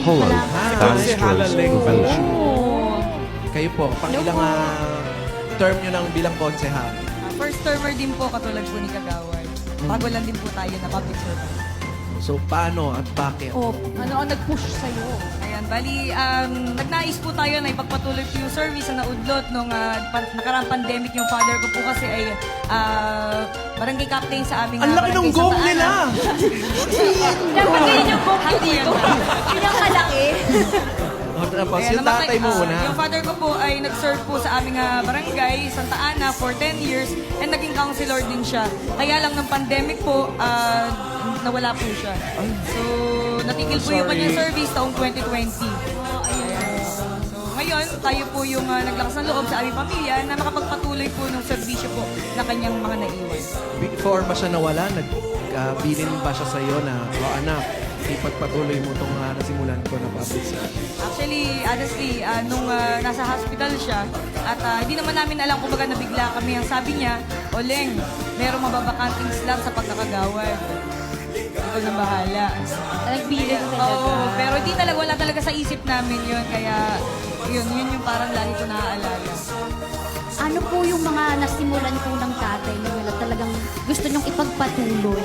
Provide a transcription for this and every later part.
Hello. Si Halaleng pala. Kayo po, pang-ilang term nyo lang bilang konsehal? First termer din po, katulad po ni Kagawad. Bago lang din po tayo na public servant. So, paano at bakit? Ano ang nag-push sa'yo? Ayan, bali, nagnais po tayo na ipagpatuloy po yung service na naudlot nung nakaraang pandemic. Yung father ko po kasi ay barangay captain sa aming Ang laki ng barangay gong Santa Ana. nila! Dapat ganyan yung gong Hati yan. Pinang-kalaki. Tapos Ayan, yung tatay mo una. Yung father ko po ay nag-serve po sa aming barangay, Santa Ana, for 10 years and naging counselor din siya. Kaya lang ng pandemic po, nawala po siya. So, natigil po yung kanyang service taong 2020. So, ngayon, tayo po yung naglakas ng loob sa aming pamilya na makapagpatuloy po ng serbisyo po na kanyang mga naiwan. Before ba siya nawala, nagbilin ba siya sa'yo na, anak, ipagpatuloy mo itong nasimulan ko na public service? Actually, honestly, nung nasa hospital siya, at hindi naman namin alam kung baga nabigla kami. Ang sabi niya, Oleng, merong mababakanting slot sa pagkakagawad. Ikaw na bahala. Nagbilang talaga. Oo, pero hindi talaga, wala talaga sa isip namin yun. Kaya, yun yung parang lagi ko naaalala. Ano po yung mga nasimulan po ng tatay niyo na talagang gusto niyong ipagpatuloy?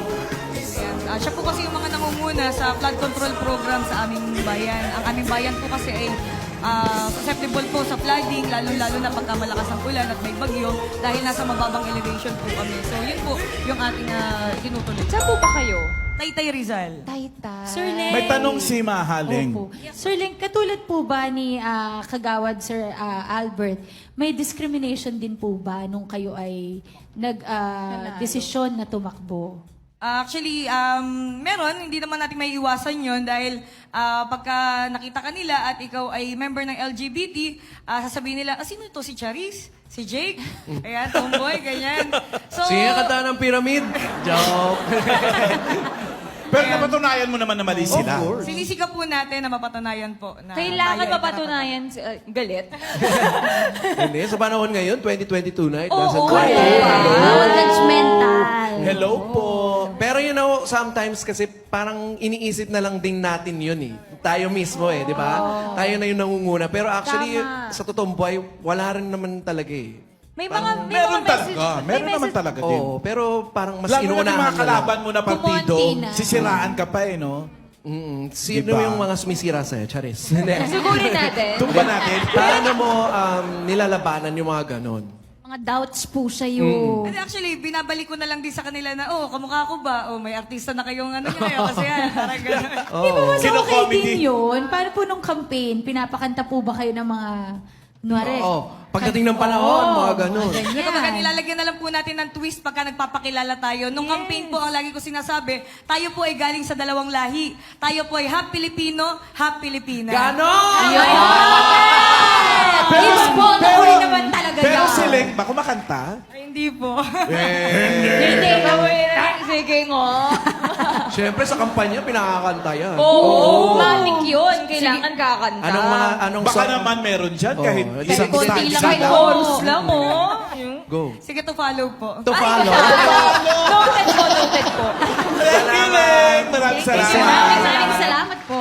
Ayan. Siya po kasi yung mga nangunguna sa flood control program sa aming bayan. Ang aming bayan po kasi ay susceptible po sa flooding, lalo-lalo na pagka malakas ang ulan at may bagyo dahil nasa mababang elevation po kami. So yun po yung ating tinutuloy. Saan po ba kayo? Taytay Rizal. Taytay. Sir Leng. May tanong si Mahaling. Opo. Sir Leng, katulad po ba ni Kagawad Sir Albert, may discrimination din po ba nung kayo ay nag-desisyon na tumakbo? Actually, meron. Hindi naman natin may iwasan yon dahil pagka nakita ka nila at ikaw ay member ng LGBT, sasabihin nila, sino ito? Si Charis? Si Jake? Ayan, tomboy, ganyan. So, Sige, kanta ng pyramid. Joke. Pero napatunayan mo naman na mali sila. sinisika po natin na mapatunayan po. Na Kailangan tayo ay mapatunayan galit. Hindi, sa panahon ngayon, 2022 na, it Oo, doesn't correct. matter. Bawal judgmental. Hello po. Pero you know, sometimes kasi parang iniisip na lang din natin yun eh. Tayo mismo eh, di ba? Tayo na yung nangunguna. Pero actually, Tama. sa totoong buhay, wala rin naman talaga eh. May mga Meron message. talaga. may Meron naman message. talaga din. Oo, pero parang mas Lalo na yung inuunahan mga na lang. kalaban mo na partido, Kumonti na. sisiraan ka pa eh, no? Sino Diba? yung mga sumisira sa'yo, Charis? Hindi. Sugurin natin. Tumba natin. Paano mo nilalabanan yung mga ganon? Mga doubts po sa'yo. And actually, binabalik ko na lang din sa kanila na, kamukha ko ba? May artista na kayong ano nyo ngayon kasi parang gano'n. Di ba mas okay Kino-comedy. din yun? Paano po nung campaign, pinapakanta po ba kayo ng mga, nuwari? Oo. Pagdating ng panahon, mga ganon. Kaya kapag nilalagyan na lang po natin ng twist pagka nagpapakilala tayo. Nung campaign po, ang lagi ko sinasabi, tayo po ay galing sa dalawang lahi. Tayo po ay half Filipino, half Filipina. Ganon! Yes po, tuloy naman talaga Pero yan. si Leng, ba kumakanta? Ay, hindi po. Hindi, gawin na. Sige nga. Siyempre, sa kampanya, pinakakanta yan. Oo, matik yun. Kailangan kakanta. Anong Baka song? naman meron dyan Oo, kahit di isang konti stanza Kahit lang. chorus lang, Go. Sige, to follow po. To follow. Noted ko, noted ko. Thank you, Leng. Maraming salamat. Maraming salamat po.